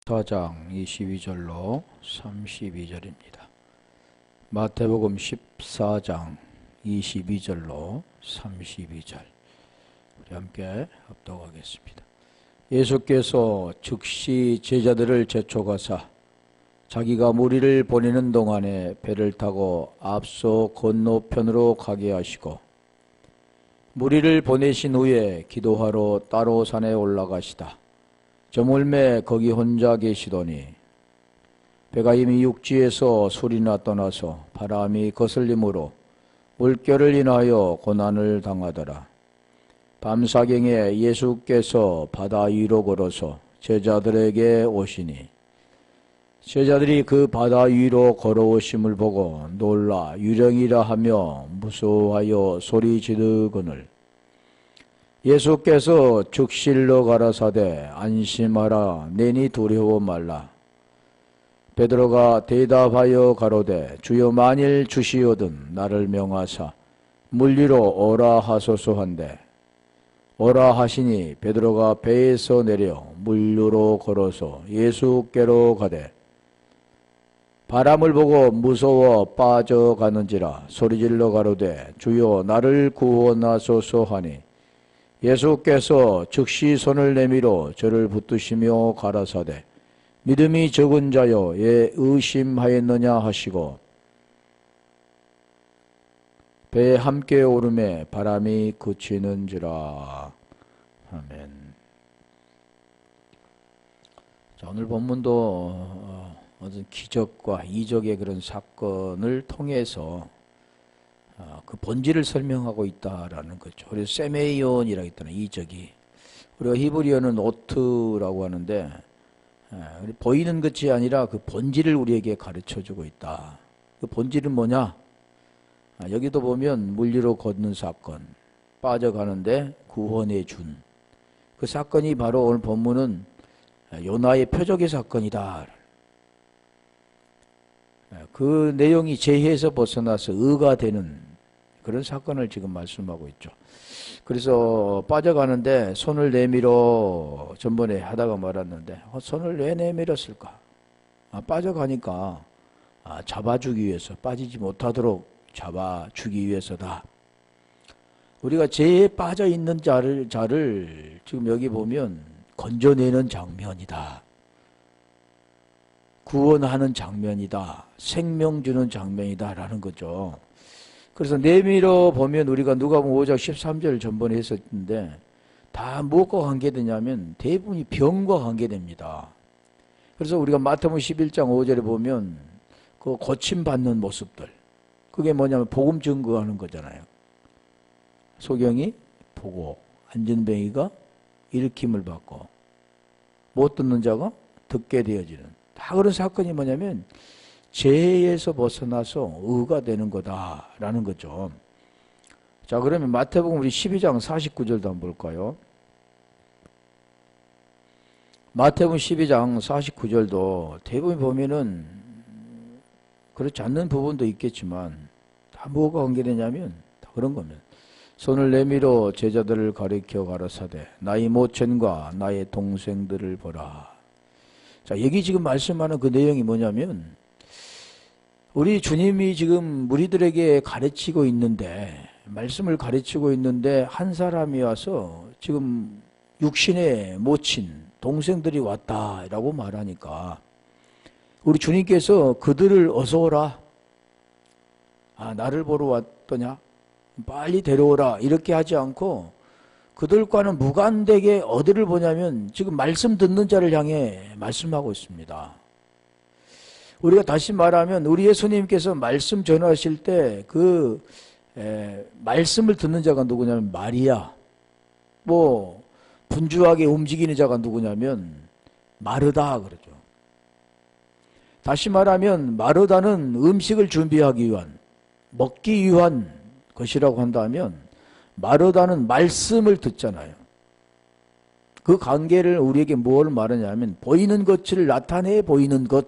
4장 22절로 32절입니다. 마태복음 14장 22절로 32절 우리 함께 합독하겠습니다. 예수께서 즉시 제자들을 재촉하사 자기가 무리를 보내는 동안에 배를 타고 앞서 건너편으로 가게 하시고 무리를 보내신 후에 기도하러 따로 산에 올라가시다. 저물매 거기 혼자 계시더니 배가 이미 육지에서 술이나 떠나서 바람이 거슬림으로 물결을 인하여 고난을 당하더라. 밤사경에 예수께서 바다 위로 걸어서 제자들에게 오시니 제자들이 그 바다 위로 걸어오심을 보고 놀라 유령이라 하며 무서워하여 소리 지르거늘 예수께서 즉실로 가라사대 안심하라 내니 두려워 말라. 베드로가 대답하여 가로되 주여 만일 주시오든 나를 명하사 물 위로 오라 하소서 한데 오라 하시니 베드로가 배에서 내려 물 위로 걸어서 예수께로 가되 바람을 보고 무서워 빠져가는지라 소리질러 가로되 주여 나를 구원하소서 하니 예수께서 즉시 손을 내밀어 저를 붙드시며 가라사대 믿음이 적은 자여 왜 의심하였느냐 하시고 배에 함께 오름에 바람이 그치는지라. 아멘. 자, 오늘 본문도 어떤 기적과 이적의 그런 사건을 통해서 그 본질을 설명하고 있다라는 거죠. 그래서 세메이온이라고 했다는 이적이 우리가 히브리어는 오트라고 하는데 보이는 것이 아니라 그 본질을 우리에게 가르쳐주고 있다. 그 본질은 뭐냐? 여기도 보면 물 위로 걷는 사건, 빠져가는데 구원해 준 그 사건이 바로 오늘 본문은 요나의 표적의 사건이다. 그 내용이 재해에서 벗어나서 의가 되는 그런 사건을 지금 말씀하고 있죠. 그래서 빠져가는데 손을 내밀어 전번에 하다가 말았는데 손을 왜 내밀었을까? 빠져가니까 잡아주기 위해서 빠지지 못하도록 잡아주기 위해서다. 우리가 재해에 빠져있는 자를 지금 여기 보면 건져내는 장면이다. 구원하는 장면이다. 생명 주는 장면이다 라는 거죠. 그래서 내밀어 보면 우리가 누가복음 5장 13절 전번에 했었는데 다 무엇과 관계되냐면 대부분이 병과 관계됩니다. 그래서 우리가 마태복음 11장 5절에 보면 그 고침받는 모습들 그게 뭐냐면 복음 증거하는 거잖아요. 소경이 보고 안진뱅이가 일으킴을 받고 못 듣는 자가 듣게 되어지는 다 그런 사건이 뭐냐면 죄에서 벗어나서 의가 되는 거다라는 거죠. 자, 그러면 마태복음 우리 12장 49절도 한번 볼까요? 마태복음 12장 49절도 대부분 보면은 그렇지 않는 부분도 있겠지만 다 뭐가 관계되냐면 다 그런 겁니다. 손을 내밀어 제자들을 가리켜 가라사대 나의 모친과 나의 동생들을 보라. 자, 여기 지금 말씀하는 그 내용이 뭐냐면 우리 주님이 지금 무리들에게 가르치고 있는데 말씀을 가르치고 있는데 한 사람이 와서 지금 육신의 모친 동생들이 왔다라고 말하니까 우리 주님께서 그들을 어서 오라. 나를 보러 왔더냐? 빨리 데려오라. 이렇게 하지 않고 그들과는 무관되게 어디를 보냐면 지금 말씀 듣는 자를 향해 말씀하고 있습니다. 우리가 다시 말하면 우리 예수님께서 말씀 전하실 때 그 말씀을 듣는 자가 누구냐면 마리아, 분주하게 움직이는 자가 누구냐면 마르다 그러죠. 다시 말하면 마르다는 음식을 준비하기 위한 먹기 위한 것이라고 한다면 마르다는 말씀을 듣잖아요. 그 관계를 우리에게 뭘 말하냐면 보이는 것을 나타내 보이는 것이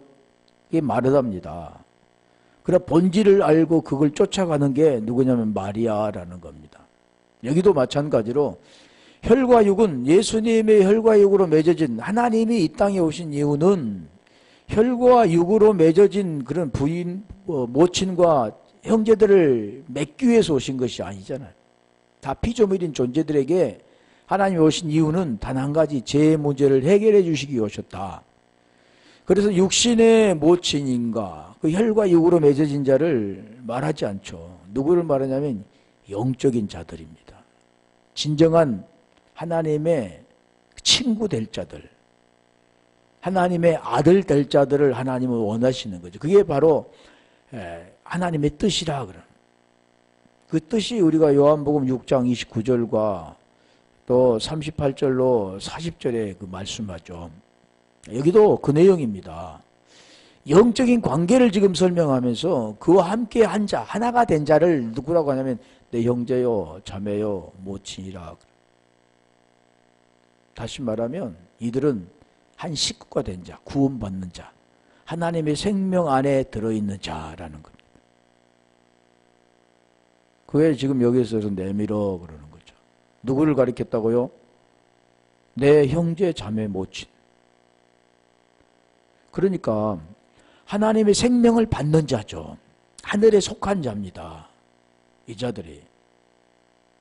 마르다입니다. 그러나 본질을 알고 그걸 쫓아가는 게 누구냐면 마리아라는 겁니다. 여기도 마찬가지로 혈과 육은 예수님의 혈과 육으로 맺어진 하나님이 이 땅에 오신 이유는 혈과 육으로 맺어진 그런 부인, 모친과 형제들을 맺기 위해서 오신 것이 아니잖아요. 다 피조물인 존재들에게 하나님이 오신 이유는 단 한 가지, 죄의 문제를 해결해 주시기 위해 오셨다. 그래서 육신의 모친인가 그 혈과 육으로 맺어진 자를 말하지 않죠. 누구를 말하냐면 영적인 자들입니다. 진정한 하나님의 친구 될 자들, 하나님의 아들 될 자들을 하나님은 원하시는 거죠. 그게 바로 하나님의 뜻이라 그러는. 그 뜻이 우리가 요한복음 6장 29절과 또 38절로 40절에 그 말씀하죠. 여기도 그 내용입니다. 영적인 관계를 지금 설명하면서 그와 함께 한 자, 하나가 된 자를 누구라고 하냐면 내 형제요, 자매요, 모친이라. 다시 말하면 이들은 한 식구가 된 자, 구원받는 자, 하나님의 생명 안에 들어있는 자라는 겁니다. 그게 지금 여기서 내밀어 그러는 거죠. 누구를 가리켰다고요? 내 형제, 자매, 모친. 그러니까 하나님의 생명을 받는 자죠. 하늘에 속한 자입니다. 이 자들이.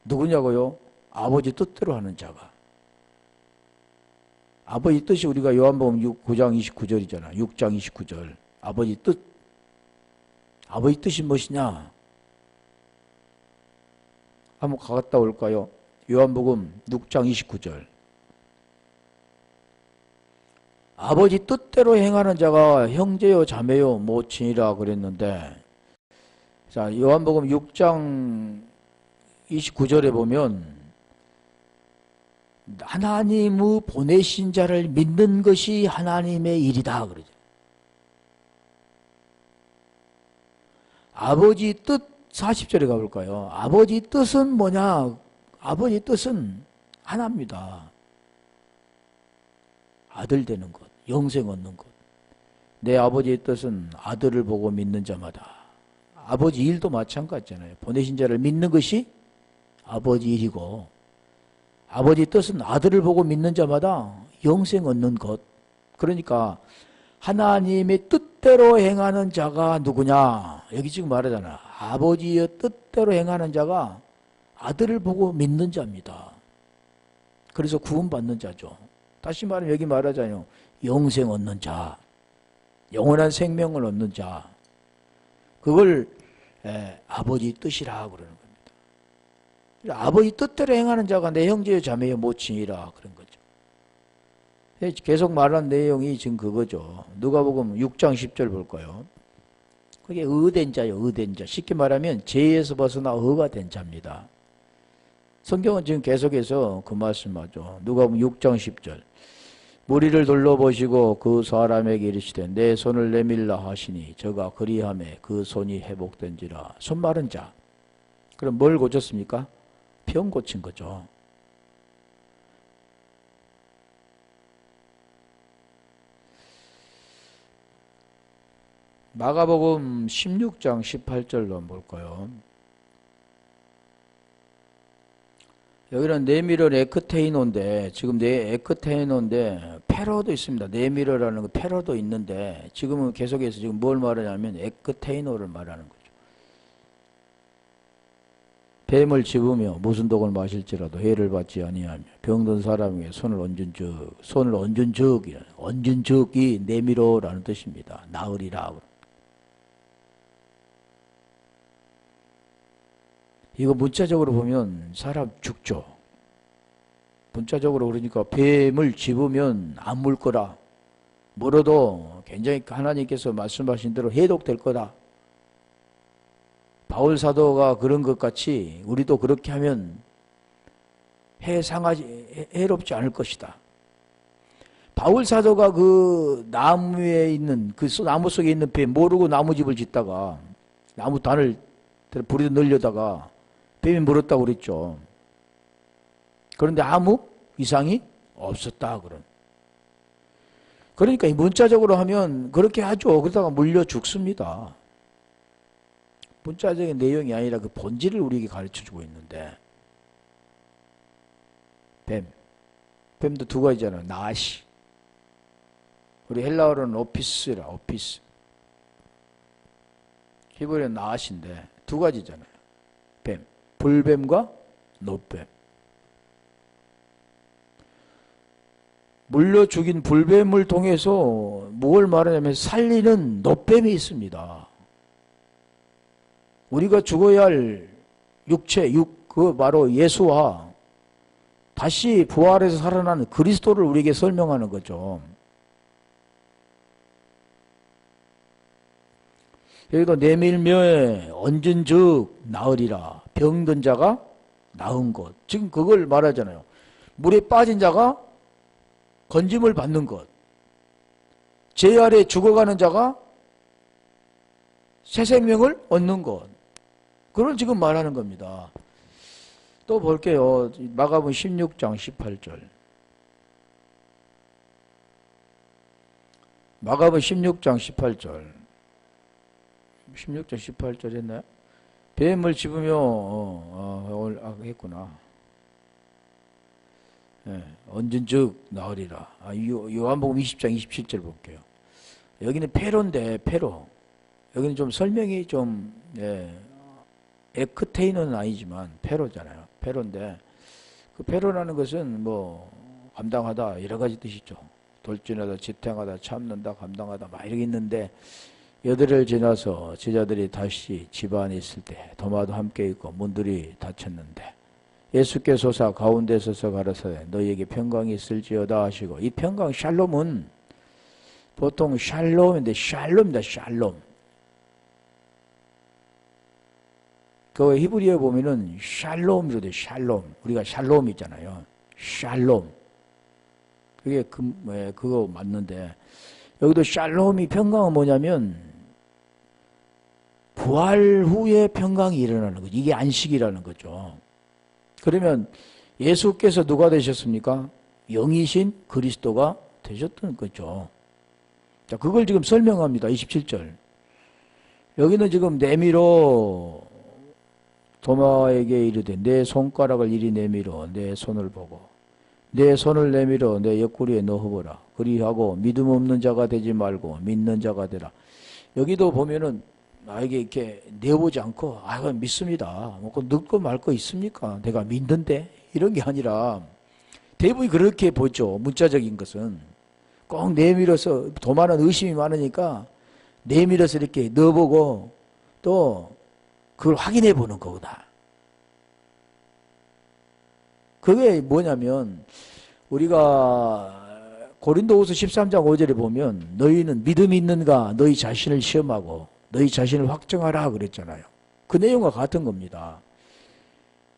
누구냐고요? 아버지 뜻대로 하는 자가. 아버지 뜻이 우리가 요한복음 9장 29절이잖아. 6장 29절. 아버지 뜻. 아버지 뜻이 무엇이냐? 한번 갔다 올까요? 요한복음 6장 29절. 아버지 뜻대로 행하는 자가 형제요, 자매요, 모친이라 그랬는데, 자, 요한복음 6장 29절에 보면, 하나님의 보내신 자를 믿는 것이 하나님의 일이다. 그러죠. 아버지 뜻, 40절에 가볼까요? 아버지 뜻은 뭐냐? 아버지 뜻은 하나입니다. 아들 되는 것, 영생 얻는 것. 내 아버지의 뜻은 아들을 보고 믿는 자마다. 아버지 일도 마찬가지잖아요. 보내신 자를 믿는 것이 아버지 일이고, 아버지 뜻은 아들을 보고 믿는 자마다 영생 얻는 것. 그러니까 하나님의 뜻대로 행하는 자가 누구냐? 여기 지금 말하잖아. 아버지의 뜻대로 행하는 자가 아들을 보고 믿는 자입니다. 그래서 구원받는 자죠. 다시 말하면 여기 말하잖아요. 영생 얻는 자, 영원한 생명을 얻는 자. 그걸 아버지 뜻이라 그러는 겁니다. 아버지 뜻대로 행하는 자가 내 형제여 자매여 모친이라 그런 거죠. 계속 말한 내용이 지금 그거죠. 누가복음 6장 10절 볼까요? 그게 의된 자요, 의된 자. 쉽게 말하면 죄에서 벗어나 의가 된 자입니다. 성경은 지금 계속해서 그 말씀하죠. 누가복음 6장 10절. 무리를 둘러보시고 그 사람에게 이르시되 내 손을 내밀라 하시니 저가 그리하매 그 손이 회복된지라. 손 마른 자. 그럼 뭘 고쳤습니까? 병 고친 거죠. 마가복음 16장 18절로 한번 볼까요? 여기는 네미럴 에크테이노인데, 지금 에크테이노인데 페로도 있습니다. 네미럴이라는 거 페로도 있는데, 지금은 계속해서 지금 뭘 말하냐면 에크테이노를 말하는 거죠. 뱀을 집으며 무슨 독을 마실지라도 해를 받지 아니하며 병든 사람에게 손을 얹은 적이 네미로라는 뜻입니다. 나으리라. 이거 문자적으로 보면 사람 죽죠. 문자적으로 그러니까 뱀을 집으면 안 물 거라. 물어도 굉장히 하나님께서 말씀하신 대로 해독될 거다. 바울 사도가 그런 것 같이 우리도 그렇게 하면 해롭지 않을 것이다. 바울 사도가 그 나무에 있는 그 나무 속에 있는 뱀 모르고 나무집을 짓다가 나무 단을 불에 늘려다가 뱀이 물었다고 그랬죠. 그런데 아무 이상이 없었다 그런. 그러니까 문자적으로 하면 그렇게 하죠. 그러다가 물려 죽습니다. 문자적인 내용이 아니라 그 본질을 우리에게 가르쳐주고 있는데, 뱀. 뱀도 두 가지잖아요. 낫이. 우리 헬라어로는 오피스라, 오피스. 히브리어는 낫인데 두 가지잖아요. 뱀. 불뱀과 노뱀. 물려 죽인 불뱀을 통해서 뭘 말하냐면 살리는 노뱀이 있습니다. 우리가 죽어야 할 육체, 그 바로 예수와 다시 부활해서 살아나는 그리스도를 우리에게 설명하는 거죠. 여기도 내밀며에 얹은 즉 나으리라. 병든 자가 나은 것. 지금 그걸 말하잖아요. 물에 빠진 자가 건짐을 받는 것. 죄 아래 죽어가는 자가 새 생명을 얻는 것. 그걸 지금 말하는 겁니다. 또 볼게요. 마가복음 16장 18절. 마가복음 16장 18절. 16장 18절 했나요? 뱀을 집으며 했구나. 예, 언젠즉 나으리라. 요한복음 20장 27절 볼게요. 여기는 페로인데 페로. 여기는 좀 설명이 좀 에크테이는 아니지만 페로잖아요. 페로인데 그 페로라는 것은 뭐 감당하다 여러 가지 뜻이죠. 돌진하다, 지탱하다, 참는다, 감당하다 막 이렇게 있는데 여드를 지나서 제자들이 다시 집안에 있을 때 도마도 함께 있고 문들이 닫혔는데 예수께서 사 가운데 서서 가라사대 너희에게 평강이 있을지어다 하시고, 이 평강 샬롬은 보통 샬롬인데 샬롬입니다. 샬롬. 그 히브리어에 보면은 샬롬이로 돼. 샬롬. 우리가 샬롬 있잖아요. 샬롬. 그게 그거 맞는데 여기도 샬롬이 평강은 뭐냐면 부활 후에 평강이 일어나는 거죠. 이게 안식이라는 거죠. 그러면 예수께서 누가 되셨습니까? 영이신 그리스도가 되셨던 거죠. 자, 그걸 지금 설명합니다. 27절. 여기는 지금 내밀어 도마에게 이르되 내 손가락을 이리 내밀어 내 손을 보고 내 손을 내밀어 내 옆구리에 넣어보라. 그리하고 믿음 없는 자가 되지 말고 믿는 자가 되라. 여기도 보면은 나에게 이렇게 내어보지 않고 그건 믿습니다. 뭐 늙고 말 거 있습니까? 내가 믿는데 이런 게 아니라 대부분이 그렇게 보죠. 문자적인 것은 꼭 내밀어서 도마는 의심이 많으니까 내밀어서 이렇게 넣어보고 또 그걸 확인해 보는 거구나. 그게 뭐냐면 우리가 고린도후서 13장 5절에 보면 너희는 믿음이 있는가 너희 자신을 시험하고 너희 자신을 확정하라 그랬잖아요. 그 내용과 같은 겁니다.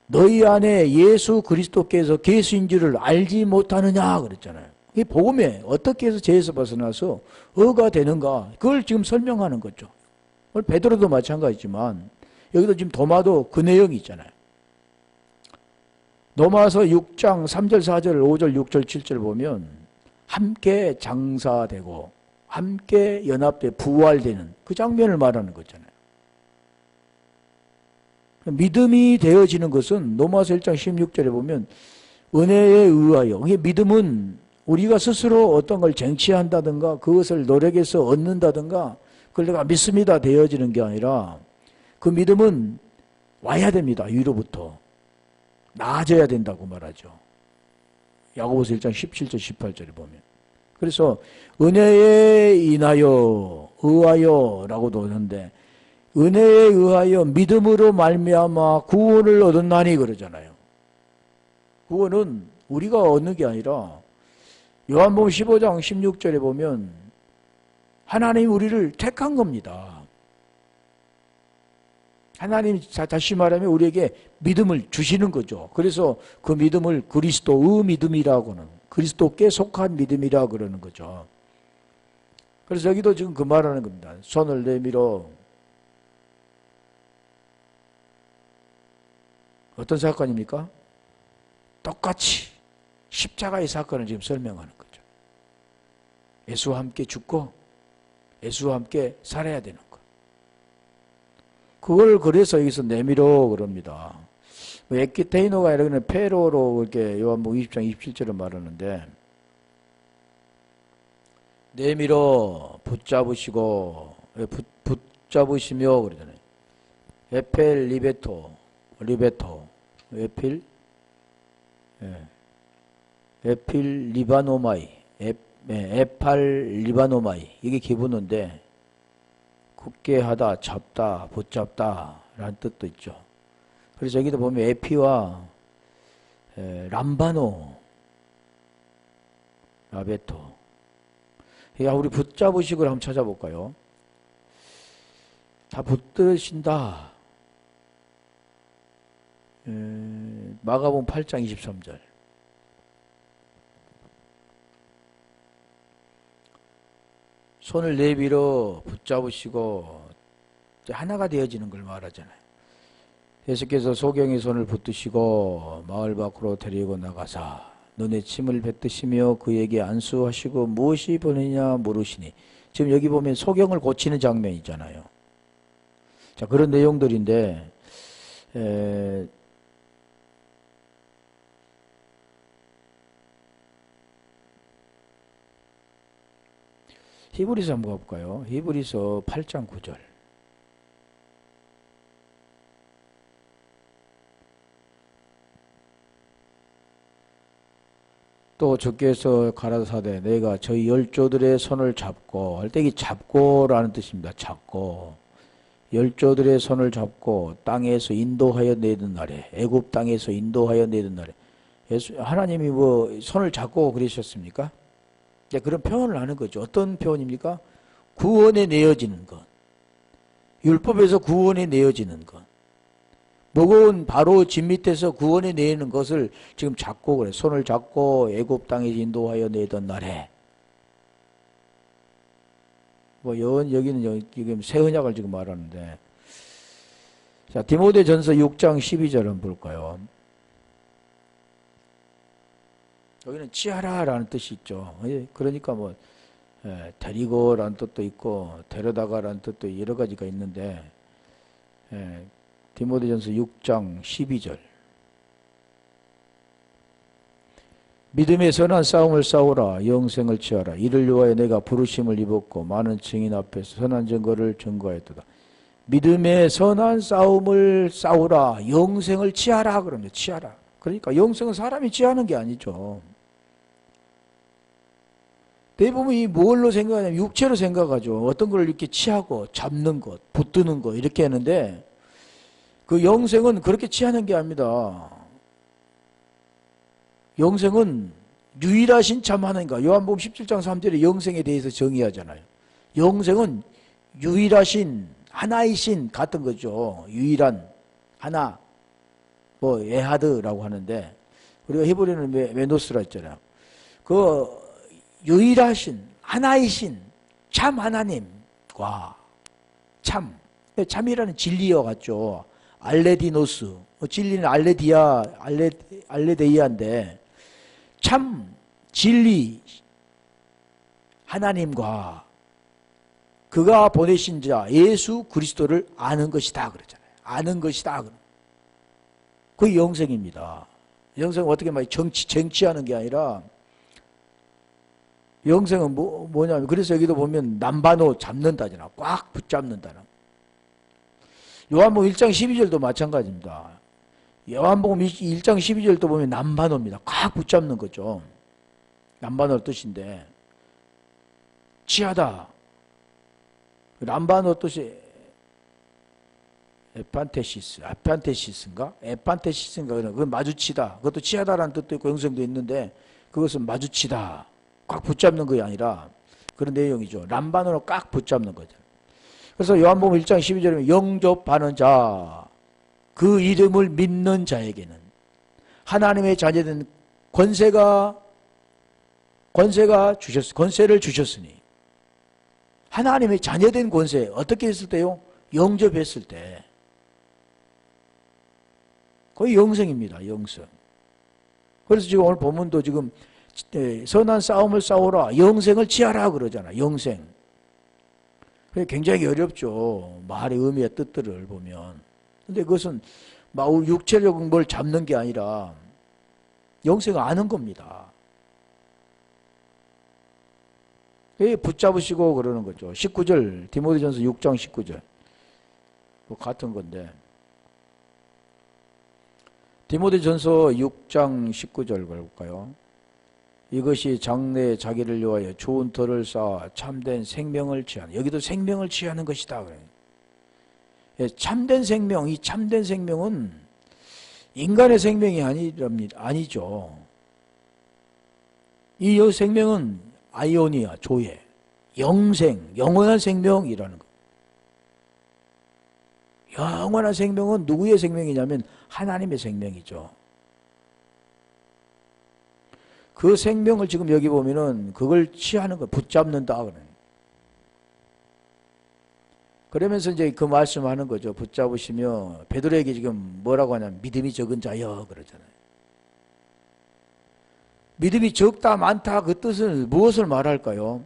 너희 안에 예수 그리스도께서 계신 줄을 알지 못하느냐 그랬잖아요. 이 복음에 어떻게 해서 죄에서 벗어나서 의가 되는가 그걸 지금 설명하는 거죠. 베드로도 마찬가지지만 여기도 지금 도마도 그 내용이 있잖아요. 로마서 6장 3절 4절 5절 6절 7절 보면 함께 장사되고 함께 연합돼 부활되는 그 장면을 말하는 거잖아요. 믿음이 되어지는 것은 로마서 1장 16절에 보면 은혜에 의하여, 이게 믿음은 우리가 스스로 어떤 걸 쟁취한다든가 그것을 노력해서 얻는다든가 그걸 내가 믿습니다 되어지는 게 아니라 그 믿음은 와야 됩니다. 위로부터 나아져야 된다고 말하죠. 야고보서 1장 17절 18절에 보면. 그래서 은혜에 인하여 의하여 라고도 하는데 은혜에 의하여 믿음으로 말미암아 구원을 얻었나니 그러잖아요. 구원은 우리가 얻는 게 아니라 요한복음 15장 16절에 보면 하나님 우리를 택한 겁니다. 하나님 다시 말하면 우리에게 믿음을 주시는 거죠. 그래서 그 믿음을 그리스도의 믿음이라고는 그리스도께 속한 믿음이라 그러는 거죠. 그래서 여기도 지금 그 말하는 겁니다. 손을 내밀어 어떤 사건입니까? 똑같이 십자가의 사건을 지금 설명하는 거죠. 예수와 함께 죽고 예수와 함께 살아야 되는 것. 그걸 그래서 여기서 내밀어 그럽니다. 에키테이노가 아니라 그냥 페로로 이렇게 요한복음 20장 27절을 말하는데, 내밀어 붙잡으시고, 붙잡으시며 그러잖아요. 에펠 리베토, 에필, 예. 에필 리바노마이, 에팔 리바노마이, 이게 기본어인데, 굳게 하다, 잡다, 붙잡다 라는 뜻도 있죠. 그래서 여기도 보면 에피와 람바노, 라베토. 야, 우리 붙잡으식을 한번 찾아볼까요? 다 붙드신다. 마가복음 8장 23절. 손을 내밀어 붙잡으시고 하나가 되어지는 걸 말하잖아요. 예수께서 소경의 손을 붙드시고 마을 밖으로 데리고 나가사 눈에 침을 뱉으시며 그에게 안수하시고 무엇이 보느냐 물으시니, 지금 여기 보면 소경을 고치는 장면이 있잖아요. 자, 그런 내용들인데 히브리서 한번 가볼까요? 히브리서 8장 9절. 또 주께서 가라사대 내가 저희 열조들의 손을 잡고, 할 때 이 잡고라는 뜻입니다. 잡고 열조들의 손을 잡고 땅에서 인도하여 내던 날에, 애굽 땅에서 인도하여 내던 날에, 하나님이 뭐 손을 잡고 그러셨습니까? 그런 표현을 하는 거죠. 어떤 표현입니까? 구원에 내어지는 것, 율법에서 구원에 내어지는 것, 무거운 바로 짐 밑에서 구원에 내는 것을 지금 잡고 그래. 손을 잡고 애굽 땅에 인도하여 내던 날에. 뭐 여기는 지금 새 언약을 지금 말하는데, 자, 디모데전서 6장 12절 한번 볼까요? 여기는 치하라라는 뜻이 있죠. 그러니까 뭐 데리고라는 뜻도 있고 데려다가라는 뜻도 여러 가지가 있는데, 디모데전서 6장 12절. 믿음의 선한 싸움을 싸우라. 영생을 취하라. 이를 위하여 내가 부르심을 입었고 많은 증인 앞에서 선한 증거를 증거하였도다. 믿음의 선한 싸움을 싸우라. 영생을 취하라. 그럽니다. 취하라. 그러니까 영생은 사람이 취하는 게 아니죠. 대부분 이 뭘로 생각하냐면 육체로 생각하죠. 어떤 걸 이렇게 취하고 잡는 것, 붙드는 것 이렇게 하는데, 그 영생은 그렇게 취하는 게 아닙니다. 영생은 유일하신 참 하나님과, 요한복음 17장 3절에 영생에 대해서 정의하잖아요. 영생은 유일하신 하나이신 같은 거죠. 유일한 하나, 뭐 에하드라고 하는데, 우리가 히브리는 메노스라 했잖아요. 그 유일하신 하나이신 참 하나님과, 참이라는 진리와 같죠. 알레디노스, 진리는 알레데이아인데, 참 진리 하나님과 그가 보내신 자 예수 그리스도를 아는 것이다 그러잖아요. 아는 것이다. 그게 영생입니다. 영생은 어떻게 말해? 쟁취하는 게 아니라, 영생은 뭐냐면, 그래서 여기도 보면 남바노 잡는다잖아. 꽉 붙잡는다는. 요한복음 1장 12절도 마찬가지입니다. 요한복음 1장 12절도 보면 남바노입니다. 꽉 붙잡는 거죠. 남바노 뜻인데, 취하다. 남바노 뜻이 에판테시스인가? 그건 마주치다. 그것도 취하다라는 뜻도 있고 영생도 있는데, 그것은 마주치다. 꽉 붙잡는 것이 아니라 그런 내용이죠. 남바노로 꽉 붙잡는 거죠. 그래서 요한복음 1장 12절에 영접하는 자, 그 이름을 믿는 자에게는 하나님의 자녀된 권세를 주셨으니, 하나님의 자녀된 권세, 어떻게 했을 때요? 영접했을 때. 거의 영생입니다. 영생. 그래서 지금 오늘 본문도 지금 선한 싸움을 싸우라. 영생을 취하라 그러잖아. 영생. 그게 굉장히 어렵죠. 말의 의미의 뜻들을 보면. 근데 그것은 막 육체적 뭘 잡는 게 아니라 영생을 아는 겁니다. 붙잡으시고 그러는 거죠. 19절 디모데전서 6장 19절 뭐 같은 건데 디모데전서 6장 19절 볼까요? 이것이 장래에 자기를 위하여 좋은 터를 쌓아 참된 생명을 취하는, 여기도 생명을 취하는 것이다. 참된 생명, 이 참된 생명은 인간의 생명이 아니죠. 이 생명은 아이오니아, 조예, 영생, 영원한 생명이라는 거. 영원한 생명은 누구의 생명이냐면 하나님의 생명이죠. 그 생명을 지금 여기 보면은 그걸 취하는 거, 붙잡는다. 그러면서 이제 그 말씀하는 거죠. 붙잡으시며 베드로에게 지금 뭐라고 하냐면 믿음이 적은 자여 그러잖아요. 믿음이 적다 많다 그 뜻은 무엇을 말할까요?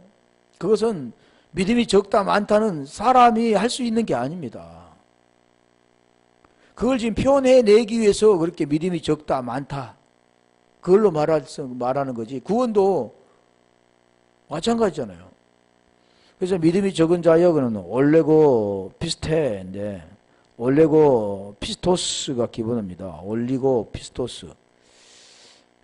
그것은 믿음이 적다 많다는 사람이 할 수 있는 게 아닙니다. 그걸 지금 표현해내기 위해서 그렇게 믿음이 적다 많다 그걸로 말하는 거지. 구원도 마찬가지잖아요. 그래서 믿음이 적은 자여는 올레고 피스테인데 올레고 피스토스가 기본입니다. 올리고 피스토스.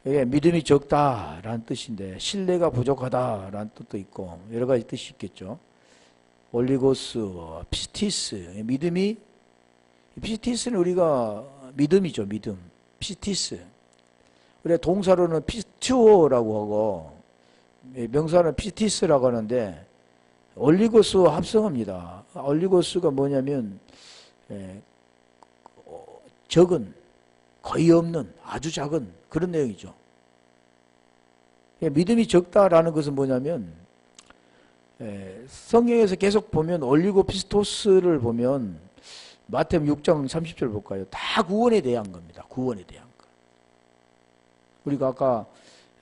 이게 믿음이 적다라는 뜻인데 신뢰가 부족하다라는 뜻도 있고 여러 가지 뜻이 있겠죠. 올리고스, 피스티스. 믿음이 피스티스는 우리가 믿음이죠. 믿음. 피스티스. 우리가 동사로는 피스튜어라고 하고 명사는 피스티스라고 하는데 올리고스 합성합니다. 올리고스가 뭐냐면 적은, 거의 없는, 아주 작은 그런 내용이죠. 믿음이 적다라는 것은 뭐냐면 성경에서 계속 보면 올리고 피스토스를 보면 마태복음 6장 30절 볼까요? 다 구원에 대한 겁니다. 구원에 대한 것. 우리가 아까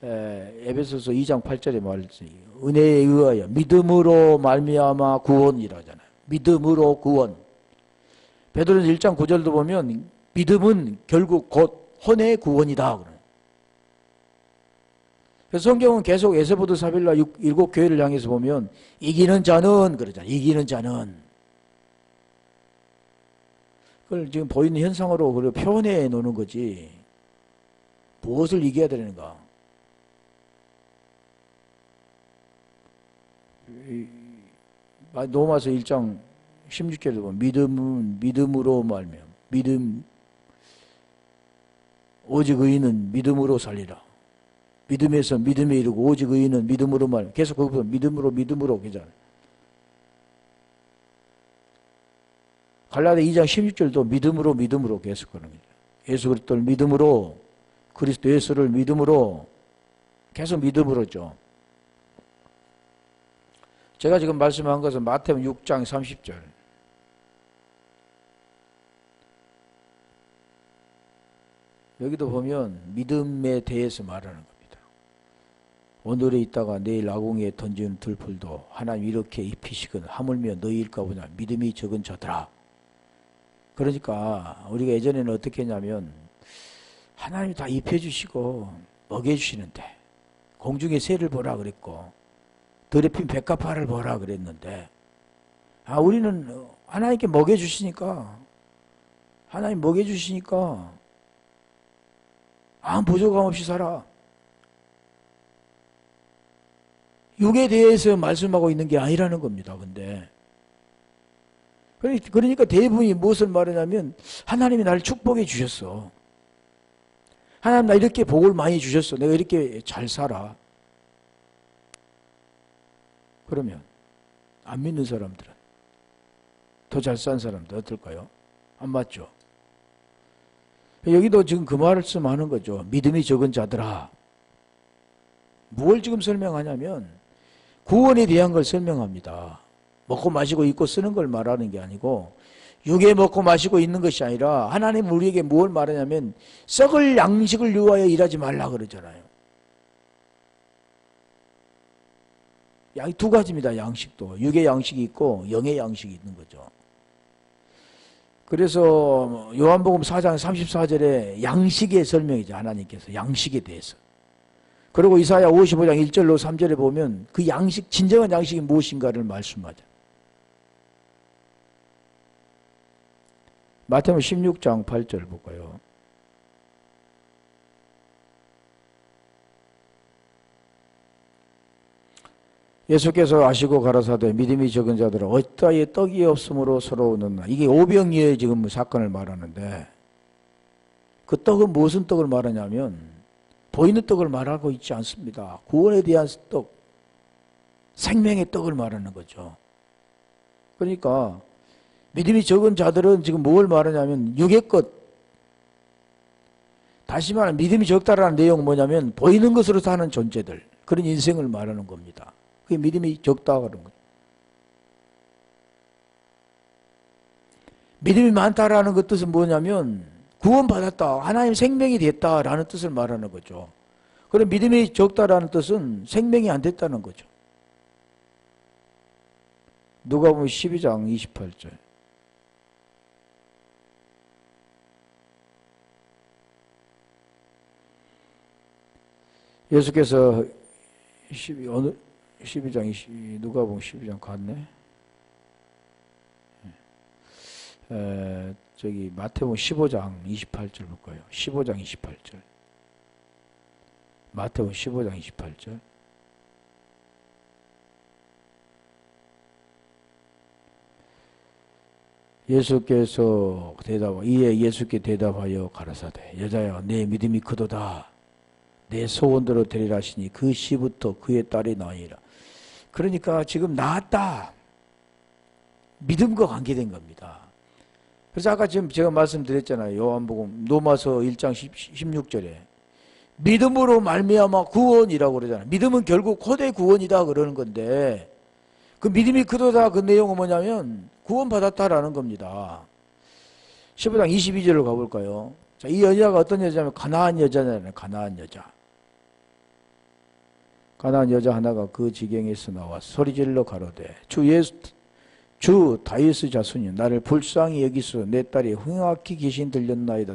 에베소서 2장 8절에 말했지. 은혜에 의하여 믿음으로 말미암아 구원이라잖아요. 믿음으로 구원. 베드로전서 1장 9절도 보면 믿음은 결국 곧 혼의 구원이다. 그래서 성경은 계속 에세보드 사빌라 7교회를 향해서 보면 이기는 자는 그러잖아요. 이기는 자는. 그걸 지금 보이는 현상으로 표현해 놓는 거지. 무엇을 이겨야 되는가? 로마서 1장 16절에 보면 믿음은 믿음으로 말미암아 믿음 오직 의인은 믿음으로 살리라. 믿음에서 믿음에 이르고 오직 의인은 믿음으로 말. 계속 거기서 믿음으로 계잖아요. 갈라디아 2장 16절도 믿음으로 계속 그러는 거죠. 예수 그리스도를 믿음으로 그리스도 예수를 믿음으로 계속 믿음으로죠. 제가 지금 말씀한 것은 마태복음 6장 30절. 여기도 보면 믿음에 대해서 말하는 겁니다. 오늘에 있다가 내일 아궁이에 던지는 들풀도 하나님 이렇게 입히시거든 하물며 너희일까 보냐 믿음이 적은 자들아. 그러니까 우리가 예전에는 어떻게 했냐면 하나님이 다 입혀주시고 먹여주시는데 공중의 새를 보라 그랬고 들에 핀 백합화를 보라 그랬는데 우리는 하나님께 먹여주시니까 하나님 먹여주시니까 아무 부족함 없이 살아. 육에 대해서 말씀하고 있는 게 아니라는 겁니다. 근데 그러니까 대부분이 무엇을 말하냐면 하나님이 나를 축복해 주셨어. 하나님 나 이렇게 복을 많이 주셨어. 내가 이렇게 잘 살아. 그러면 안 믿는 사람들은 더 잘 산 사람들 어떨까요? 안 맞죠? 여기도 지금 그 말씀하는 거죠. 믿음이 적은 자들아. 뭘 지금 설명하냐면 구원에 대한 걸 설명합니다. 먹고 마시고 입고 쓰는 걸 말하는 게 아니고 육에 먹고 마시고 있는 것이 아니라 하나님 우리에게 뭘 말하냐면 썩을 양식을 위하여 일하지 말라 그러잖아요. 두 가지입니다. 양식도. 육의 양식이 있고 영의 양식이 있는 거죠. 그래서 요한복음 4장 34절에 양식의 설명이죠. 하나님께서 양식에 대해서. 그리고 이사야 55장 1절로 3절에 보면 그 양식, 진정한 양식이 무엇인가를 말씀하죠. 마태복음 16장 8절 볼까요? 예수께서 아시고 가라사대 믿음이 적은 자들은 어따위에 떡이 없으므로 서로 웃는다. 이게 오병이어의 지금 사건을 말하는데 그 떡은 무슨 떡을 말하냐면 보이는 떡을 말하고 있지 않습니다. 구원에 대한 떡, 생명의 떡을 말하는 거죠. 그러니까 믿음이 적은 자들은 지금 뭘 말하냐면 육의 것, 다시 말하면 믿음이 적다라는 내용은 뭐냐면 보이는 것으로 사는 존재들, 그런 인생을 말하는 겁니다. 그게 믿음이 적다 그런 거죠. 믿음이 많다라는 그 뜻은 뭐냐면 구원받았다, 하나님 생명이 됐다라는 뜻을 말하는 거죠. 그럼 믿음이 적다라는 뜻은 생명이 안 됐다는 거죠. 누가복음 12장 28절. 예수께서 12장 20, 누가복음 12장 갔네. 저기 마태복음 15장 28절 볼까요? 15장 28절. 마태복음 15장 28절. 이에 예수께 대답하여 가라사대 여자야 내 믿음이 크도다. 내 소원대로 되리라 하시니 그 시부터 그의 딸이 나으니라. 그러니까 지금 나았다. 믿음과 관계된 겁니다. 그래서 아까 지금 제가 말씀드렸잖아요. 요한복음 로마서 1장 16절에 믿음으로 말미암아 구원이라고 그러잖아요. 믿음은 결국 코대 구원이다 그러는 건데 그 믿음이 크도다 그 내용은 뭐냐면 구원받았다라는 겁니다. 15장 22절로 가볼까요? 자, 이 여자가 어떤 여자냐면 가나안 여자잖아요. 가나안 여자. 가나안 여자 하나가 그 지경에서 나와 소리질러 가로되 주 다윗의 자손이 나를 불쌍히 여기소 내 딸이 흥악히 귀신 들렸나이다.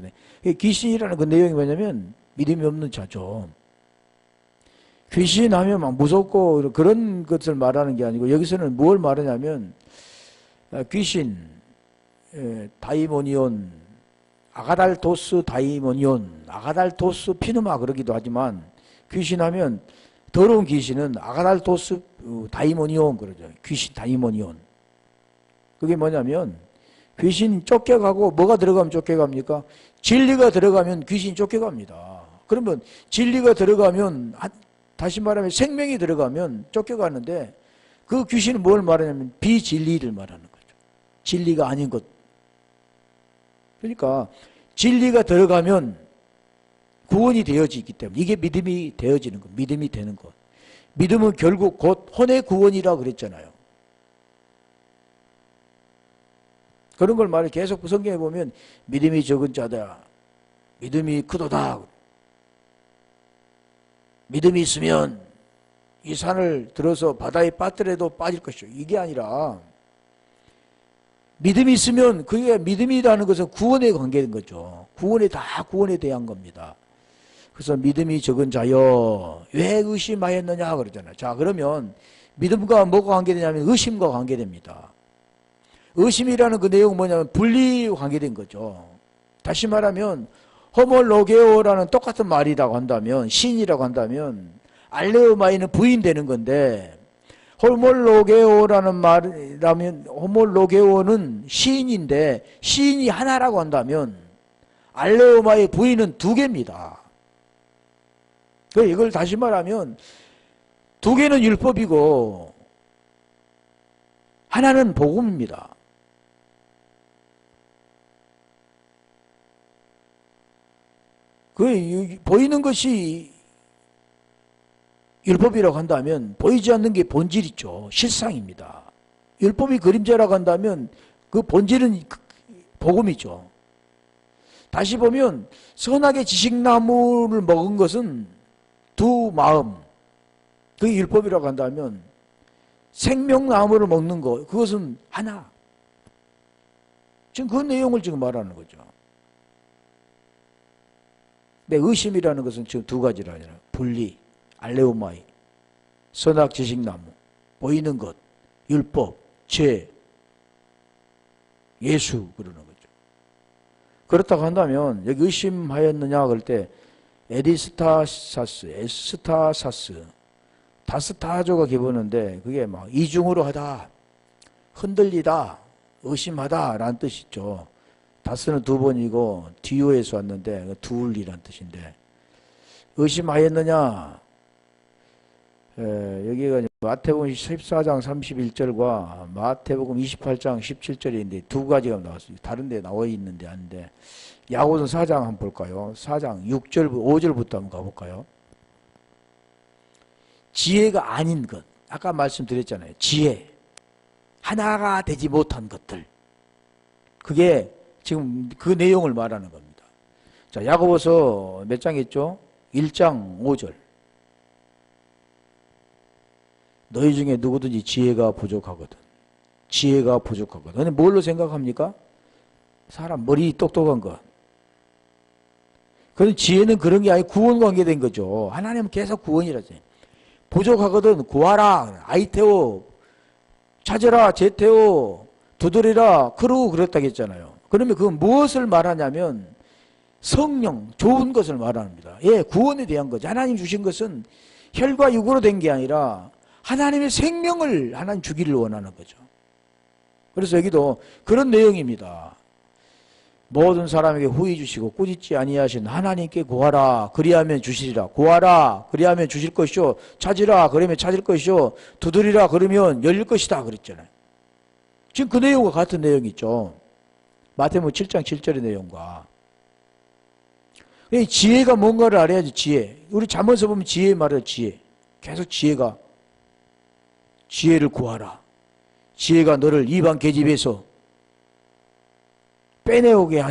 귀신이라는 그 내용이 뭐냐면 믿음이 없는 자죠. 귀신하면 막 무섭고 그런 것을 말하는 게 아니고 여기서는 뭘 말하냐면 귀신, 다이모니온, 아가달토스 다이모니온, 아가달토스 피누마 그러기도 하지만 귀신하면 더러운 귀신은 아가달토스 다이모니온 그러죠. 귀신 다이모니온. 그게 뭐냐면 귀신 쫓겨가고 뭐가 들어가면 쫓겨갑니까? 진리가 들어가면 귀신이 쫓겨갑니다. 그러면 진리가 들어가면 다시 말하면 생명이 들어가면 쫓겨가는데 그 귀신은 뭘 말하냐면 비진리를 말하는 거죠. 진리가 아닌 것. 그러니까 진리가 들어가면 구원이 되어지기 때문에 이게 믿음이 되어지는 것, 믿음이 되는 것. 믿음은 결국 곧 혼의 구원이라고 그랬잖아요. 그런 걸 말해 계속 성경에 보면 믿음이 적은 자다, 믿음이 크도다. 믿음이 있으면 이 산을 들어서 바다에 빠뜨려도 빠질 것이요. 이게 아니라 믿음이 있으면 그게 믿음이라는 것은 구원에 관계된 거죠. 구원에 대한 겁니다. 그래서 믿음이 적은 자여 왜 의심하였느냐 그러잖아요. 자, 그러면 믿음과 뭐가 관계되냐면 의심과 관계됩니다. 의심이라는 그 내용은 뭐냐면 분리 관계된 거죠. 다시 말하면 호몰로게오라는 똑같은 말이라고 한다면, 시인이라고 한다면 알레오마이는 부인되는 건데 호몰로게오라는 말이라면 호몰로게오는 시인인데 시인이 하나라고 한다면 알레오마의 부인은 두 개입니다. 이걸 다시 말하면 두 개는 율법이고 하나는 복음입니다. 보이는 것이 율법이라고 한다면 보이지 않는 게 본질이죠. 실상입니다. 율법이 그림자라고 한다면 그 본질은 복음이죠. 다시 보면 선악의 지식나무를 먹은 것은 두 마음, 그게 율법이라고 한다면 생명나무를 먹는 것, 그것은 하나. 지금 그 내용을 지금 말하는 거죠. 근데 의심이라는 것은 지금 두 가지라잖아요. 분리, 알레오마이, 선악 지식나무, 보이는 것, 율법, 죄, 예수 그러는 거죠. 그렇다고 한다면 여기 의심하였느냐 그럴 때 에디스타사스, 에스타사스, 다스타조가 기본인데 그게 막 이중으로 하다, 흔들리다, 의심하다 라는 뜻이죠. 다스는 두 번이고 디오에서 왔는데 둘이란 뜻인데 의심하였느냐 여기가 마태복음 14장 31절과 마태복음 28장 17절인데 두 가지가 나왔어요. 다른 데 나와 있는데 아닌데 야고보서 4장 한번 볼까요? 4장 6절 5절부터 한번 가볼까요? 지혜가 아닌 것 아까 말씀드렸잖아요. 지혜 하나가 되지 못한 것들 그게 지금 그 내용을 말하는 겁니다. 자, 야고보서 몇 장 했죠? 1장 5절. 너희 중에 누구든지 지혜가 부족하거든. 지혜가 부족하거든. 근데 뭘로 생각합니까? 사람 머리 똑똑한 것. 그런 지혜는 그런 게 아니고 구원 관계된 거죠. 하나님은 계속 구원이라지. 부족하거든 구하라. 아이테오 찾으라. 제테오 두드리라. 크루 그랬다고 했잖아요. 그러면 그건 무엇을 말하냐면 성령, 좋은 것을 말합니다. 예, 구원에 대한 거죠. 하나님 주신 것은 혈과 육으로 된 게 아니라 하나님의 생명을 하나님 주기를 원하는 거죠. 그래서 여기도 그런 내용입니다. 모든 사람에게 후히 주시고 꾸짖지 아니하신 하나님께 구하라. 그리하면 주시리라. 구하라. 그리하면 주실 것이요. 찾으라. 그러면 찾을 것이요. 두드리라. 그러면 열릴 것이다. 그랬잖아요. 지금 그 내용과 같은 내용이 있죠. 마태복음 7장 7절의 내용과. 지혜가 뭔가를 알아야지. 지혜. 우리 잠언서 보면 지혜 말이에요. 지혜. 계속 지혜를 구하라. 지혜가 너를 이방 계집에서 빼내오게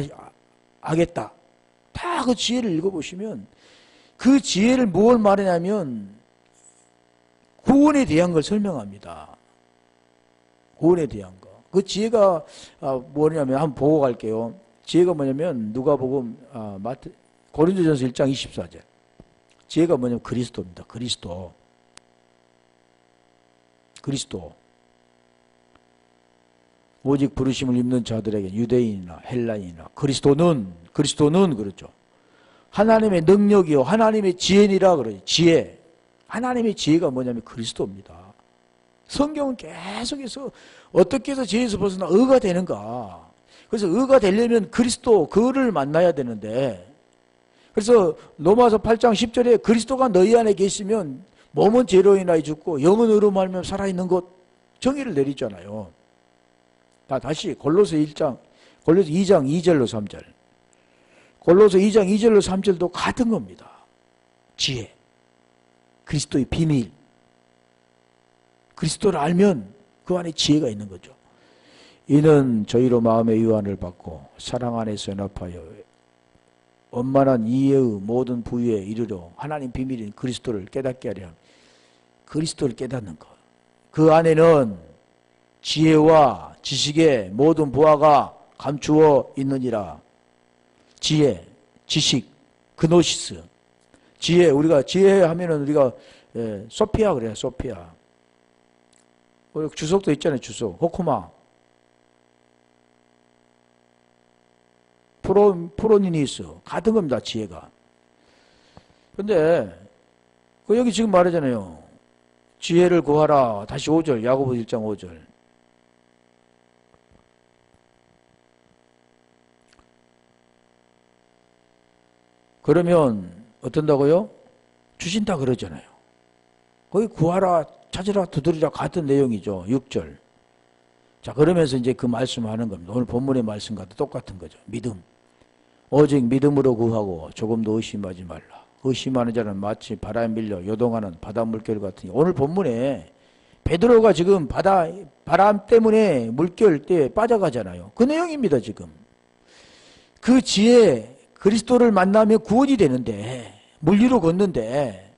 하겠다. 다 그 지혜를 읽어보시면 그 지혜를 뭘 말하냐면 구원에 대한 걸 설명합니다. 구원에 대한 거. 그 지혜가 뭐냐면 한번 보고 갈게요. 지혜가 뭐냐면 누가복음 고린도전서 1장 24절. 지혜가 뭐냐면 그리스도입니다. 그리스도. 오직 부르심을 입는 자들에게 유대인이나 헬라인이나 그리스도는 그렇죠. 하나님의 능력이요 하나님의 지혜니라 그러죠. 지혜. 하나님의 지혜가 뭐냐면 그리스도입니다. 성경은 계속해서 어떻게 해서 지혜에서 벗어나 의가 되는가. 그래서 의가 되려면 그리스도 그를 만나야 되는데 그래서 로마서 8장 10절에 그리스도가 너희 안에 계시면 몸은 죄로 인하여 죽고 영은 의로 말하며 살아있는 것 정의를 내리잖아요. 다시 골로새 2장 2절로 3절. 골로새 2장 2절로 3절도 같은 겁니다. 지혜. 그리스도의 비밀. 그리스도를 알면 그 안에 지혜가 있는 거죠. 이는 저희로 마음의 유한을 받고 사랑 안에서 연합하여 원만한 이해의 모든 부유에 이르러 하나님 비밀인 그리스도를 깨닫게 하려 그리스도를 깨닫는 것. 그 안에는 지혜와 지식의 모든 보화가 감추어 있느니라. 지혜, 지식, 그노시스. 지혜, 우리가 지혜 하면은 우리가 소피아 그래요. 소피아. 주석도 있잖아요. 주석. 호쿠마. 프로니니스. 같은 겁니다. 지혜가. 근데 여기 지금 말하잖아요. 지혜를 구하라. 다시 5절. 야고보 1장 5절. 그러면 어떤다고요? 주신다 그러잖아요. 거기 구하라, 찾으라, 두드리라 같은 내용이죠. 6절. 자, 그러면서 이제 그 말씀하는 겁니다. 오늘 본문의 말씀과 똑같은 거죠. 믿음. 오직 믿음으로 구하고 조금도 의심하지 말라. 의심하는 자는 마치 바람에 밀려 요동하는 바다 물결 같으니. 오늘 본문에 베드로가 지금 바람 때문에 물결에 빠져가잖아요. 그 내용입니다. 지금. 그 지혜 그리스도를 만나면 구원이 되는데 물 위로 걷는데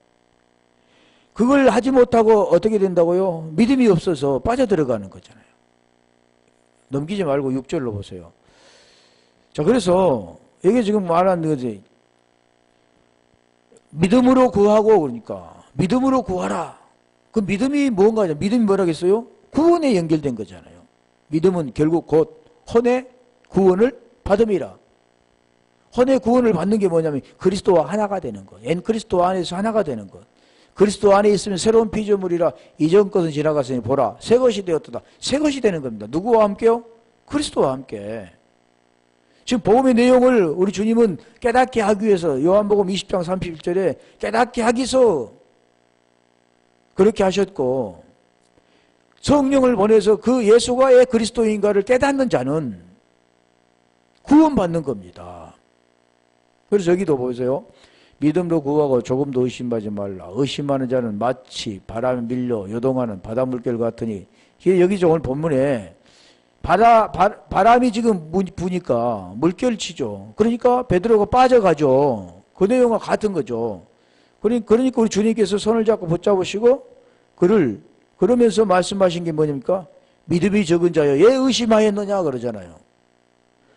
그걸 하지 못하고 어떻게 된다고요? 믿음이 없어서 빠져들어가는 거잖아요. 넘기지 말고 6절로 보세요. 자, 그래서 이게 지금 말하는 거지. 믿음으로 구하고 그러니까 믿음으로 구하라. 그 믿음이 뭔가요? 믿음이 뭐라겠어요? 구원에 연결된 거잖아요. 믿음은 결국 곧 헌의 구원을 받음이라. 헌의 구원을 받는 게 뭐냐면 그리스도와 하나가 되는 것. 엔 그리스도 안에서 하나가 되는 것. 그리스도 안에 있으면 새로운 피조물이라 이전 것은 지나갔으니 보라 새 것이 되었도다. 새 것이 되는 겁니다. 누구와 함께요? 그리스도와 함께. 지금 복음의 내용을 우리 주님은 깨닫게 하기 위해서 요한복음 20장 31절에 깨닫게 하기 위해서 그렇게 하셨고 성령을 보내서 그 예수가 의 그리스도인가를 깨닫는 자는 구원받는 겁니다. 그래서 여기도 보세요. 믿음으로 구하고 조금도 의심하지 말라. 의심하는 자는 마치 바람에 밀려 요동하는 바닷물결 같으니 여기 오늘 본문에 바람이 지금 부니까 물결치죠. 그러니까 베드로가 빠져가죠. 그 내용과 같은 거죠. 그러니까 우리 주님께서 손을 잡고 붙잡으시고 그러면서 말씀하신 게 뭐입니까? 믿음이 적은 자여 왜 의심하였느냐 그러잖아요.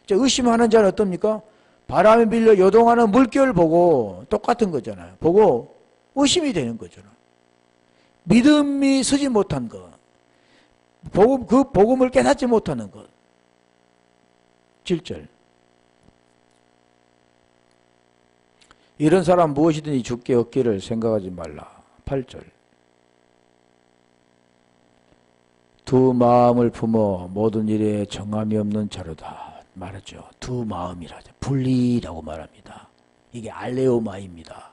의심하는 자는 어떻습니까? 바람에 밀려 요동하는 물결 보고 똑같은 거잖아요. 보고 의심이 되는 거잖아요. 믿음이 서지 못한 것. 그 복음을 깨닫지 못하는 것. 7절. 이런 사람 무엇이든지 죽게 얻기를 생각하지 말라. 8절. 두 마음을 품어 모든 일에 정함이 없는 자로다. 말하죠. 두 마음이라죠. 분리라고 말합니다. 이게 알레오마입니다.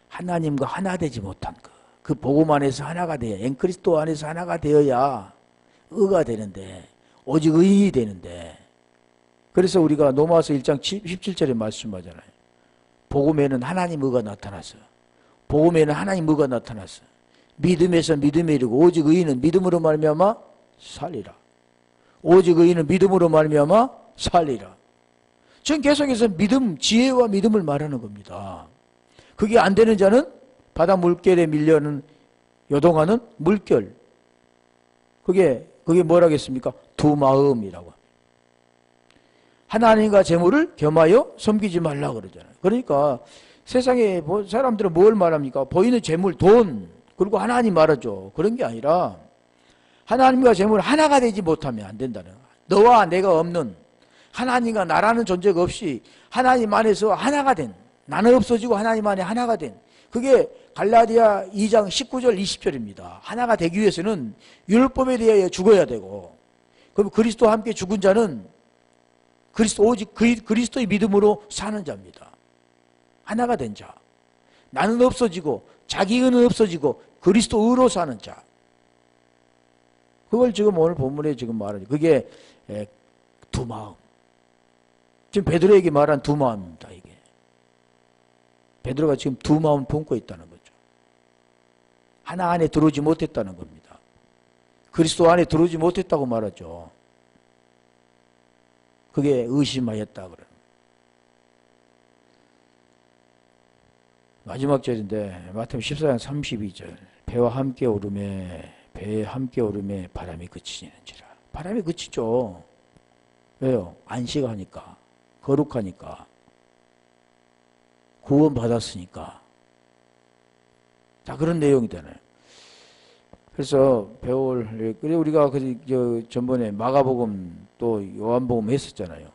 하나님과 하나 되지 못한 것. 그 복음 안에서 하나가 돼야, 엔 그리스도 안에서 하나가 되어야 의가 되는데, 오직 의인이 되는데. 그래서 우리가 로마서 1장 17절에 말씀하잖아요. 복음에는 하나님 의가 나타났어요. 복음에는 하나님 의가 나타났어요. 믿음에서 믿음에 이르고 오직 의인은 믿음으로 말미암아 살리라. 오직 의인은 믿음으로 말미암아 살리라. 지금 계속해서 믿음, 지혜와 믿음을 말하는 겁니다. 그게 안 되는 자는 바다 물결에 밀려는 요동하는 물결. 그게 뭐라겠습니까? 두 마음이라고. 하나님과 재물을 겸하여 섬기지 말라 그러잖아요. 그러니까 세상에 사람들은 뭘 말합니까? 보이는 재물, 돈, 그리고 하나님 말하죠. 그런 게 아니라 하나님과 재물 하나가 되지 못하면 안 된다는 거야. 너와 내가 없는 하나님과 나라는 존재가 없이 하나님 안에서 하나가 된, 나는 없어지고 하나님 안에 하나가 된, 그게 갈라디아 2장 19절 20절입니다. 하나가 되기 위해서는 율법에 대하여 죽어야 되고, 그럼 그리스도와 함께 죽은 자는 오직 그리스도의 믿음으로 사는 자입니다. 하나가 된 자. 나는 없어지고 자기 의는 없어지고 그리스도 의로 사는 자. 그걸 지금 오늘 본문에 지금 말하죠. 그게 두 마음. 지금 베드로에게 말한 두 마음입니다. 이게 베드로가 지금 두 마음을 품고 있다는 거죠. 하나 안에 들어오지 못했다는 겁니다. 그리스도 안에 들어오지 못했다고 말하죠. 그게 의심하였다 그래요. 마지막 절인데 마태복음 14장 32절. 배에 함께 오름에 바람이 그치는지라. 바람이 그치죠. 왜요? 안식하니까, 거룩하니까, 구원받았으니까. 다 그런 내용이잖아요. 그래서 그래 우리가 전번에 마가복음 또 요한복음 했었잖아요.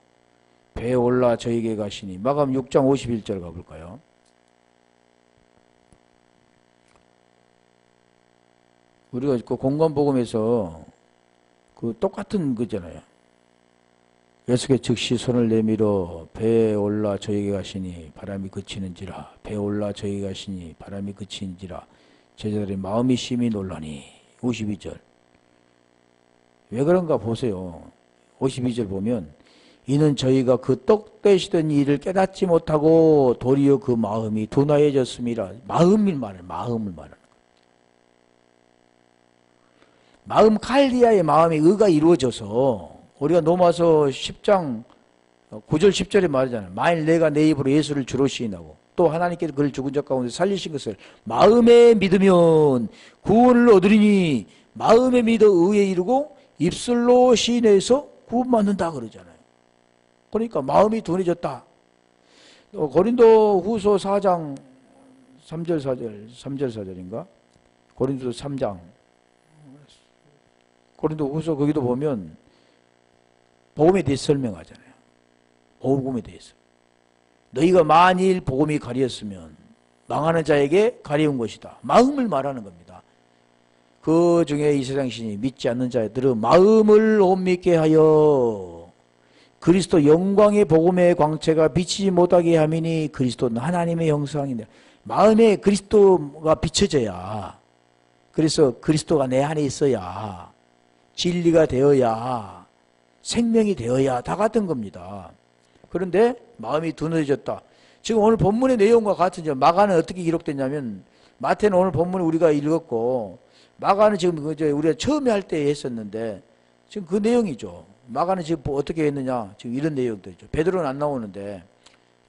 배에 올라 저에게 가시니. 마가복음 6장 51절 가볼까요? 우리가 그 공관복음에서 그 똑같은 거잖아요. 예수께 즉시 손을 내밀어 배에 올라 저에게 가시니 바람이 그치는지라. 배에 올라 저에게 가시니 바람이 그치는지라. 제자들의 마음이 심히 놀라니. 52절. 왜 그런가 보세요. 52절 보면 이는 저희가 그 떡 되시던 일을 깨닫지 못하고 도리어 그 마음이 둔하여졌음이라. 마음을 말하는 거예요. 마음 칼리아의 마음의 의가 이루어져서 우리가 로마서 10장 9절 10절에 말하잖아요. 만일 내가 내 입으로 예수를 주로 시인하고 또 하나님께서 그를 죽은 자 가운데 살리신 것을 마음에 믿으면 구원을 얻으리니 마음에 믿어 의에 이르고 입술로 시인해서 구원받는다 그러잖아요. 그러니까 마음이 둔해졌다. 고린도 후서 4장 3절 4절 3절 4절인가? 고린도 3장 고린도 후서 거기도 보면 복음에 대해서 설명하잖아요. 복음에 대해서. 너희가 만일 복음이 가리었으면 망하는 자에게 가리운 것이다. 마음을 말하는 겁니다. 그 중에 이 세상 신이 믿지 않는 자들은 마음을 못 믿게 하여 그리스도 영광의 복음의 광채가 비치지 못하게 함이니 그리스도는 하나님의 형상인데 마음에 그리스도가 비춰져야 그래서 그리스도가 내 안에 있어야 진리가 되어야 생명이 되어야 다 같은 겁니다. 그런데 마음이 둔해졌다. 지금 오늘 본문의 내용과 같은 마가는 어떻게 기록됐냐면 마태는 오늘 본문을 우리가 읽었고 마가는 지금 우리가 처음에 할 때 했었는데 지금 그 내용이죠. 마가는 지금 어떻게 했느냐 지금 이런 내용들이죠. 베드로는 안 나오는데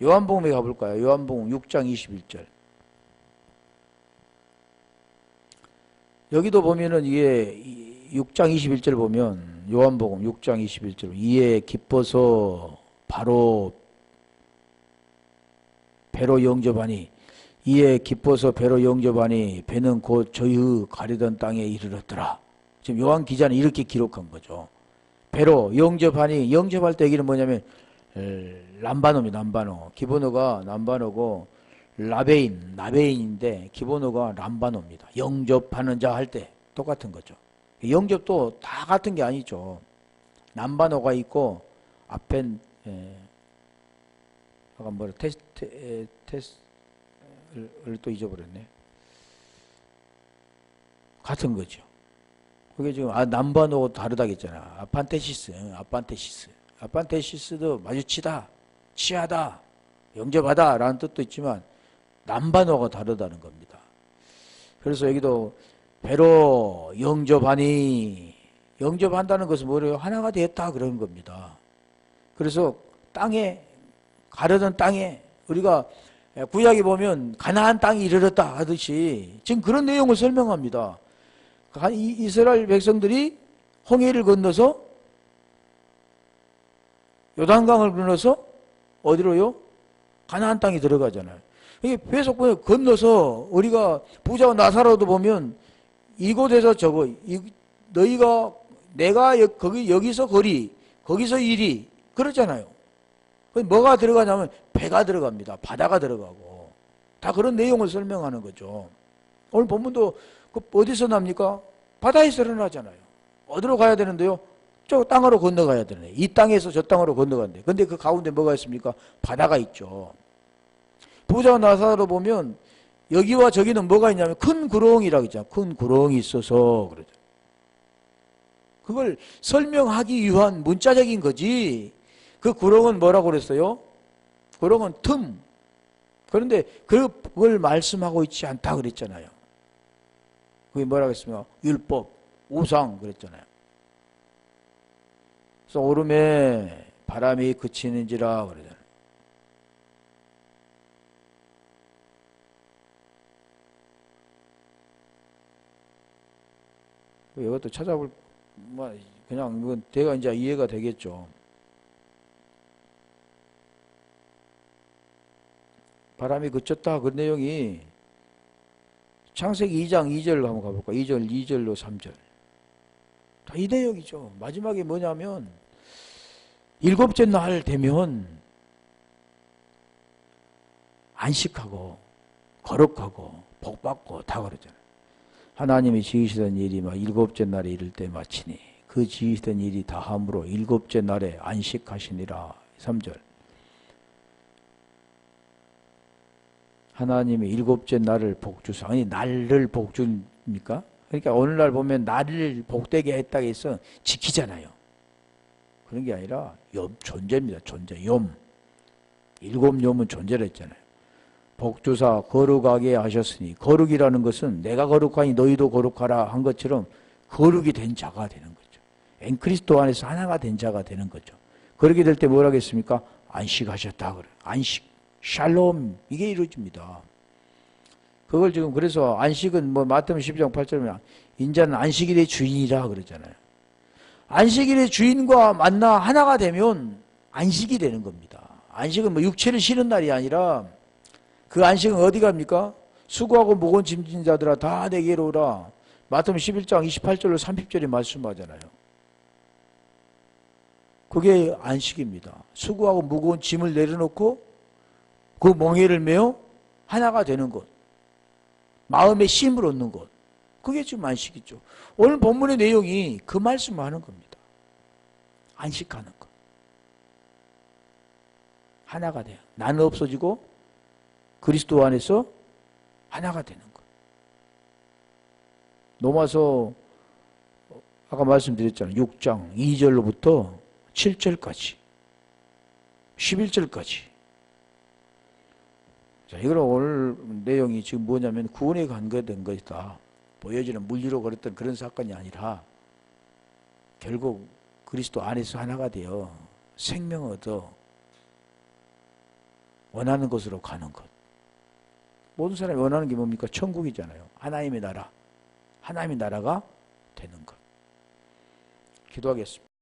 요한복음에 가볼까요? 요한복음 6장 21절. 여기도 보면은 이게 6장 21절 보면 요한복음 6장 21절 이에 기뻐서 바로 배로 영접하니 이에 기뻐서 배로 영접하니 배는 곧 저희 가려던 땅에 이르렀더라. 지금 요한 기자는 이렇게 기록한 거죠. 배로 영접하니 영접할 때 여기는 뭐냐면 람바노입니다. 람바노. 기본어가 람바노고 라베인인데 기본어가 람바노입니다. 영접하는 자 할 때 똑같은 거죠. 영접도 다 같은 게 아니죠. 람바노가 있고 앞엔 아까 뭐라 테스트를 또 잊어버렸네. 같은 거죠. 그게 지금 남반하고 다르다겠잖아. 아판테시스도 마주치다, 취하다, 영접하다 라는 뜻도 있지만 남반어가 다르다는 겁니다. 그래서 여기도 배로 영접하니 영접한다는 것은 뭐래요? 하나가 되었다 그런 겁니다. 그래서 땅에 가려던 땅에 우리가 구약에 보면 가나안 땅에 이르렀다 하듯이 지금 그런 내용을 설명합니다. 이스라엘 백성들이 홍해를 건너서 요단강을 건너서 어디로요? 가나안 땅에 들어가잖아요. 이게 계속 건너서 우리가 부자와 나사로도 보면 이곳에서 저거 너희가 내가 여기서 거리 거기서 이리 그러잖아요. 뭐가 들어가냐면 배가 들어갑니다. 바다가 들어가고 다 그런 내용을 설명하는 거죠. 오늘 본문도 어디서 납니까? 바다에서 일어나잖아요. 어디로 가야 되는데요? 저 땅으로 건너가야 되네. 이 땅에서 저 땅으로 건너간대. 근데 그 가운데 뭐가 있습니까? 바다가 있죠. 부자와 나사로 보면 여기와 저기는 뭐가 있냐면 큰 구렁이라고 있잖아요. 큰 구렁이 있어서 그러죠. 그걸 설명하기 위한 문자적인 거지. 그 구렁은 뭐라고 그랬어요? 구렁은 틈. 그런데 그걸 말씀하고 있지 않다 그랬잖아요. 그게 뭐라고 했습니까? 율법, 우상 그랬잖아요. 그래서 오름에 바람이 그치는지라 그러잖아요. 이것도 찾아볼, 그냥 이건 대가 이제 이해가 되겠죠. 바람이 그쳤다. 그 내용이 창세기 2장 2절 한번 가볼까? 2절로 3절. 다 이 내용이죠. 마지막에 뭐냐면 일곱째 날 되면 안식하고 거룩하고 복받고 다 그러잖아요. 하나님이 지으시던 일이 막 일곱째 날에 이를 때 마치니 그 지으시던 일이 다함으로 일곱째 날에 안식하시니라. 3절. 하나님이 일곱째 날을 복주사. 아니 날을 복주입니까? 그러니까 오늘날 보면 날을 복되게 했다고 해서 지키잖아요. 그런 게 아니라 존재입니다. 존재. 일곱 욤은 존재라 했잖아요. 복주사 거룩하게 하셨으니 거룩이라는 것은 내가 거룩하니 너희도 거룩하라 한 것처럼 거룩이 된 자가 되는 거죠. 엔 그리스도 안에서 하나가 된 자가 되는 거죠. 그렇게 될 때 뭐라고 했습니까? 안식하셨다 그래요. 안식. 샬롬 이게 이루어집니다. 그걸 지금 그래서 안식은 뭐 마태복음 12장 8절에 인자는 안식일의 주인이라 그러잖아요. 안식일의 주인과 만나 하나가 되면 안식이 되는 겁니다. 안식은 뭐 육체를 쉬는 날이 아니라 그 안식은 어디 갑니까? 수고하고 무거운 짐진 자들아 다 내게로 오라. 마태복음 11장 28절로 30절에 말씀하잖아요. 그게 안식입니다. 수고하고 무거운 짐을 내려놓고 그 멍에를 메어 하나가 되는 것. 마음의 쉼을 얻는 것. 그게 지금 안식이죠. 오늘 본문의 내용이 그 말씀을 하는 겁니다. 안식하는 것. 하나가 돼요. 나는 없어지고 그리스도 안에서 하나가 되는 것. 로마서 아까 말씀드렸잖아요. 6장 2절로부터 7절까지 11절까지. 자, 이거는 오늘 내용이 지금 뭐냐면 구원에 관계된 것이다. 보여지는 물리로 걸었던 그런 사건이 아니라 결국 그리스도 안에서 하나가 되어 생명을 얻어 원하는 곳으로 가는 것. 모든 사람이 원하는 게 뭡니까? 천국이잖아요. 하나님의 나라. 하나님의 나라가 되는 것. 기도하겠습니다.